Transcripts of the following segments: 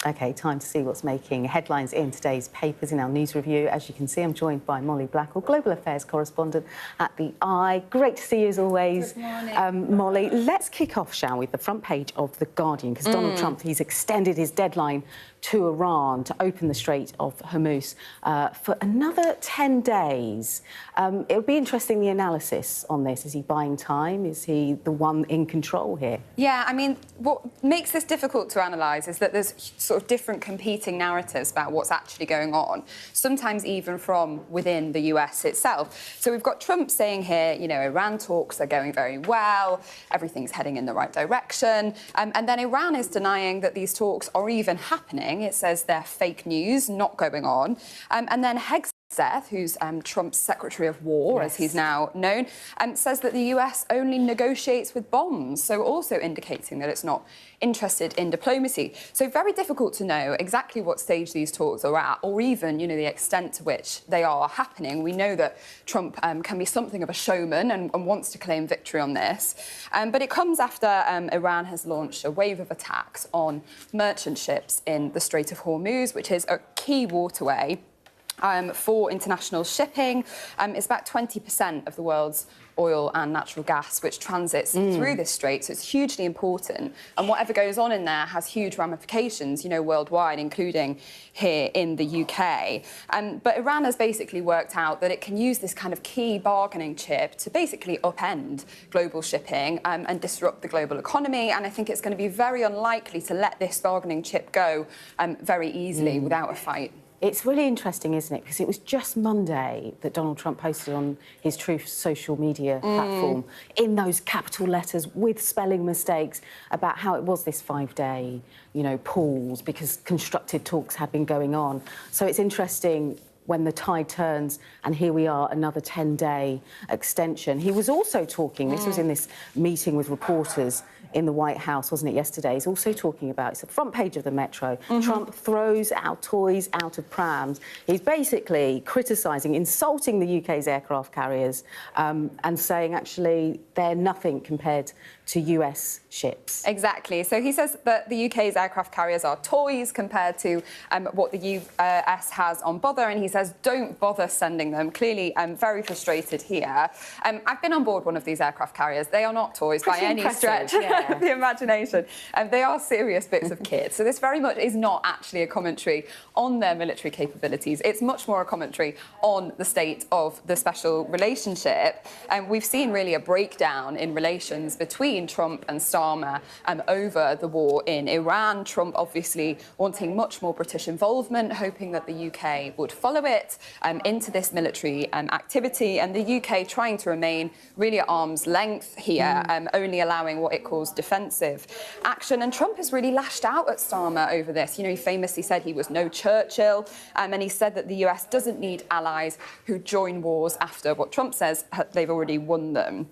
OK, time to see what's making headlines in today's papers in our news review. As you can see, I'm joined by Molly Blackall, Global Affairs Correspondent at The Eye. Great to see you as always. Good morning. Molly, let's kick off, shall we, the front page of The Guardian, because Donald Trump, he's extended his deadline to Iran to open the Strait of Hormuz for another 10 days. It'll be interesting, the analysis on this. Is he buying time? Is he the one in control here? Yeah, I mean, what makes this difficult to analyse is that there's sort of different competing narratives about what's actually going on, sometimes even from within the US itself. So we've got Trump saying here, you know, Iran talks are going very well, everything's heading in the right direction, and then Iran is denying that these talks are even happening. It says they're fake news, not going on. And then Seth, who's Trump's Secretary of War, as he's now known, says that the US only negotiates with bombs, so also indicating that it's not interested in diplomacy. So very difficult to know exactly what stage these talks are at, or even, you know, the extent to which they are happening. We know that Trump can be something of a showman and wants to claim victory on this. But it comes after Iran has launched a wave of attacks on merchant ships in the Strait of Hormuz, which is a key waterway for international shipping. It's about 20% of the world's oil and natural gas which transits through this strait, so it's hugely important. And whatever goes on in there has huge ramifications, you know, worldwide, including here in the UK. But Iran has basically worked out that it can use this kind of key bargaining chip to basically upend global shipping and disrupt the global economy. And I think it's going to be very unlikely to let this bargaining chip go very easily without a fight. It's really interesting, isn't it? Because it was just Monday that Donald Trump posted on his Truth social media platform, in those capital letters with spelling mistakes, about how it was this 5-day, you know, pause because constructive talks had been going on. So it's interesting when the tide turns, and here we are, another 10-day extension. He was also talking, this was in this meeting with reporters in the White House, wasn't it, yesterday? He's also talking about, it's the front page of the Metro, Trump throws our toys out of prams. He's basically criticising, insulting the UK's aircraft carriers and saying, actually, they're nothing compared to US ships. Exactly. So he says that the UK's aircraft carriers are toys compared to what the US has on bother, and he says, don't bother sending them. Clearly, very frustrated here. I've been on board one of these aircraft carriers. They are not toys by any stretch of the imagination. They are serious bits of kit. So this very much is not actually a commentary on their military capabilities. It's much more a commentary on the state of the special relationship. And we've seen really a breakdown in relations between Trump and Starmer over the war in Iran. Trump obviously wanting much more British involvement, hoping that the UK would follow it into this military activity, and the UK trying to remain really at arm's length here, only allowing what it calls defensive action. And Trump has really lashed out at Starmer over this. You know, he famously said he was no Churchill, and he said that the US doesn't need allies who join wars after what Trump says they've already won them.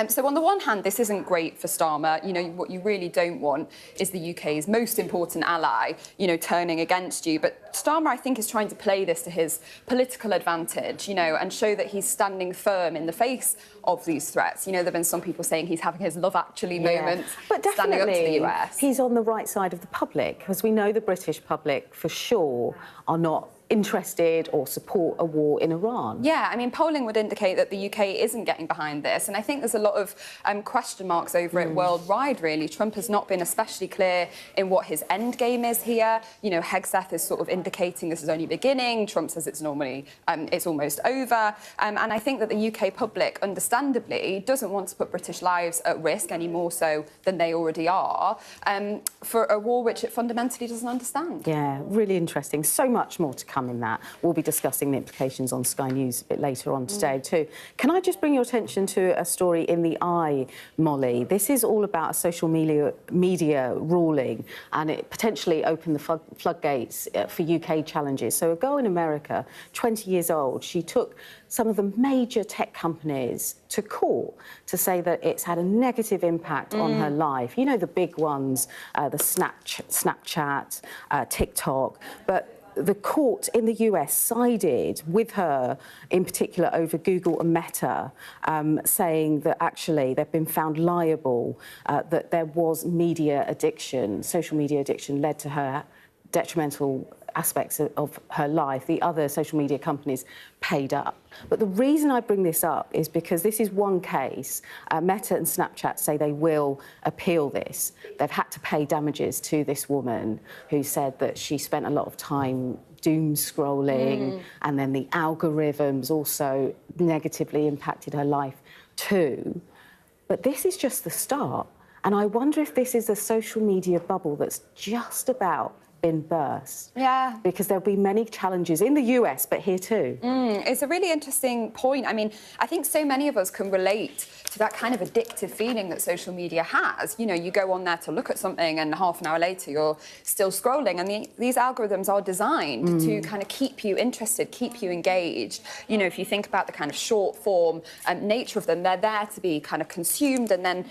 So on the one hand, this isn't great for Starmer. You know, what you really don't want is the UK's most important ally, you know, turning against you. But Starmer, I think, is trying to play this to his political advantage, you know, and show that he's standing firm in the face of these threats. You know, there have been some people saying he's having his Love Actually moment, but standing up to the US. He's on the right side of the public, because we know the British public, for sure, are not interested or support a war in Iran. Yeah, I mean, polling would indicate that the UK isn't getting behind this, and I think there's a lot of question marks over it worldwide, really. Trump has not been especially clear in what his end game is here. You know, Hegseth is sort of indicating this is only beginning. Trump says it's normally, it's almost over. And I think that the UK public, understandably, doesn't want to put British lives at risk any more so than they already are, for a war which it fundamentally doesn't understand. Yeah, really interesting. So much more to come in that. We'll be discussing the implications on Sky News a bit later on today too. Can I just bring your attention to a story in The Eye, Molly? This is all about a social media ruling, and it potentially opened the floodgates for UK challenges. So a girl in America, 20 years old, she took some of the major tech companies to court to say that it's had a negative impact on her life. You know, the big ones, the Snapchat, TikTok, but the court in the US sided with her, in particular over Google and Meta, saying that actually they've been found liable, that there was media addiction, social media addiction led to her detrimental aspects of her life, the other social media companies paid up. But the reason I bring this up is because this is one case. Meta and Snapchat say they will appeal this. They've had to pay damages to this woman who said that she spent a lot of time doom scrolling, and then the algorithms also negatively impacted her life too. But this is just the start. And I wonder if this is a social media bubble that's just about been burst. Yeah. Because there'll be many challenges in the US, but here too. It's a really interesting point. I mean, I think so many of us can relate to that kind of addictive feeling that social media has. You know, you go on there to look at something and half an hour later you're still scrolling, and these algorithms are designed to kind of keep you interested, keep you engaged. You know, if you think about the kind of short form nature of them, they're there to be kind of consumed and then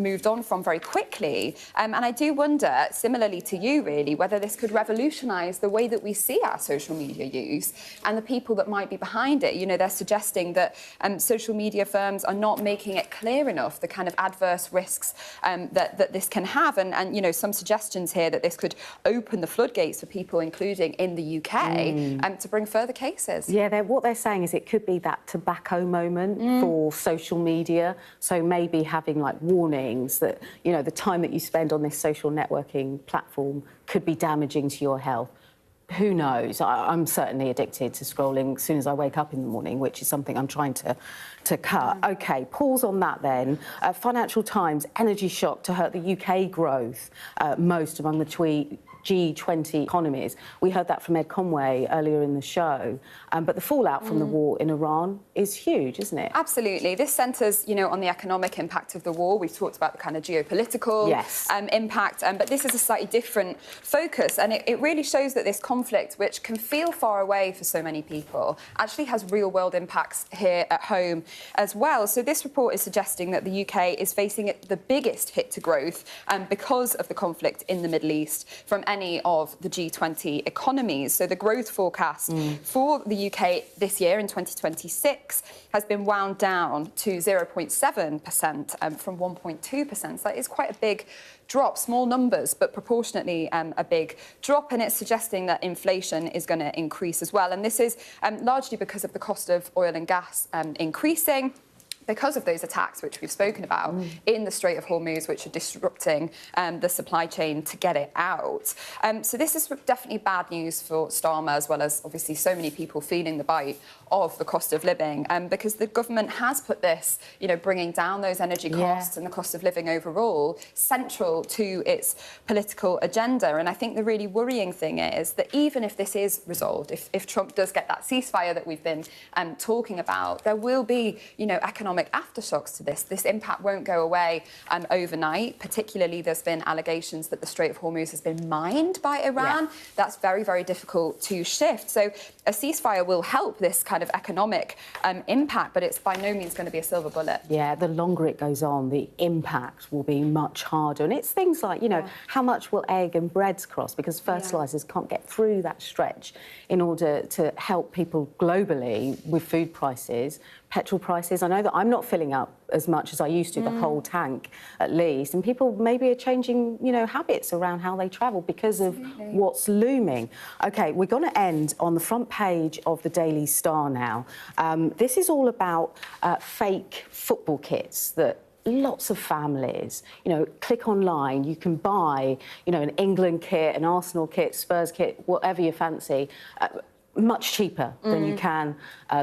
moved on from very quickly. And I do wonder, similarly to you really, whether this could revolutionise the way that we see our social media use and the people that might be behind it. You know, they're suggesting that social media firms are not making it clear enough the kind of adverse risks that this can have. And, you know, some suggestions here that this could open the floodgates for people, including in the UK, to bring further cases. Yeah, what they're saying is it could be that tobacco moment for social media. So maybe having like warnings that, you know, the time that you spend on this social networking platform could be damaging to your health. Who knows? I'm certainly addicted to scrolling as soon as I wake up in the morning, which is something I'm trying to cut. OK, pause on that then. Financial Times, energy shock to hurt the UK growth most among the G20 economies. We heard that from Ed Conway earlier in the show. But the fallout from the war in Iran is huge, isn't it? Absolutely. This centres, you know, on the economic impact of the war. We've talked about the kind of geopolitical impact, but this is a slightly different focus. And it really shows that this conflict, which can feel far away for so many people, actually has real-world impacts here at home as well. So this report is suggesting that the UK is facing the biggest hit to growth because of the conflict in the Middle East from any of the G20 economies. So the growth forecast for the UK this year in 2026 has been wound down to 0.7% from 1.2%. So that is quite a big drop, small numbers, but proportionately a big drop. And it's suggesting that inflation is going to increase as well. And this is largely because of the cost of oil and gas increasing, because of those attacks which we've spoken about in the Strait of Hormuz, which are disrupting the supply chain to get it out. So this is definitely bad news for Starmer, as well as obviously so many people feeling the bite of the cost of living, because the government has put this, you know, bringing down those energy costs and the cost of living overall, central to its political agenda. And I think the really worrying thing is that even if this is resolved, if Trump does get that ceasefire that we've been talking about, there will be, you know, economic aftershocks to this. This impact won't go away overnight. Particularly, there's been allegations that the Strait of Hormuz has been mined by Iran. That's very, very difficult to shift. So a ceasefire will help this kind of economic impact, but it's by no means going to be a silver bullet. Yeah, the longer it goes on, the impact will be much harder. And it's things like, you know, how much will egg and breads cost? Because fertilisers can't get through that stretch in order to help people globally with food prices, petrol prices. I know that I'm not filling up as much as I used to, the whole tank at least, and people maybe are changing, you know, habits around how they travel because of what's looming. OK, we're going to end on the front page of the Daily Star now. This is all about fake football kits that lots of families, you know, click online, you can buy, you know, an England kit, an Arsenal kit, Spurs kit, whatever you fancy, much cheaper than you can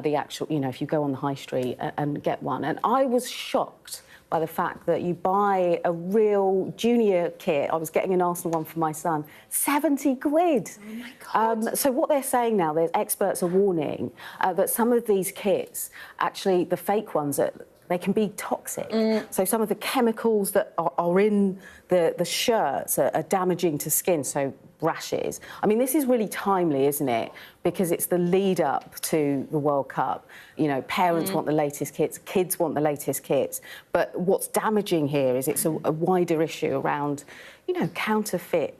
the actual, you know, if you go on the high street and get one. And I was shocked by the fact that you buy a real junior kit. I was getting an Arsenal one for my son, 70 quid. Oh my God. So what they're saying now, there's experts are warning that some of these kits, actually the fake ones, they can be toxic. So some of the chemicals that are in the shirts are damaging to skin, so rashes. I mean, this is really timely, isn't it? Because it's the lead up to the World Cup. You know, parents want the latest kits, kids want the latest kits. But what's damaging here is it's a wider issue around, you know, counterfeit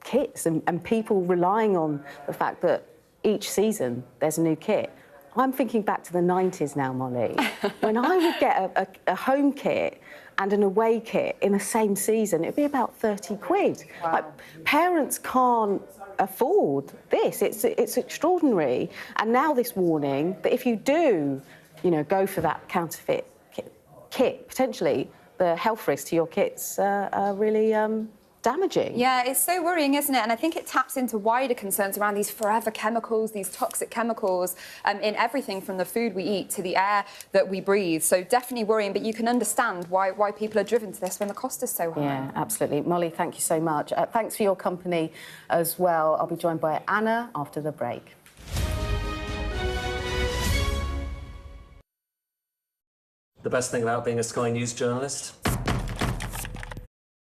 kits and people relying on the fact that each season there's a new kit. I'm thinking back to the 90s now, Molly, when I would get a home kit and an away kit in the same season, it'd be about 30 quid. Wow. Like, parents can't afford this. It's extraordinary. And now this warning that if you do, you know, go for that counterfeit kit, potentially the health risks to your kits are really damaging. Yeah, it's so worrying, isn't it? And I think it taps into wider concerns around these forever chemicals, these toxic chemicals in everything from the food we eat to the air that we breathe. So definitely worrying, but you can understand why people are driven to this when the cost is so high. Yeah, absolutely. Molly, thank you so much. Thanks for your company as well. I'll be joined by Anna after the break. The best thing about being a Sky News journalist?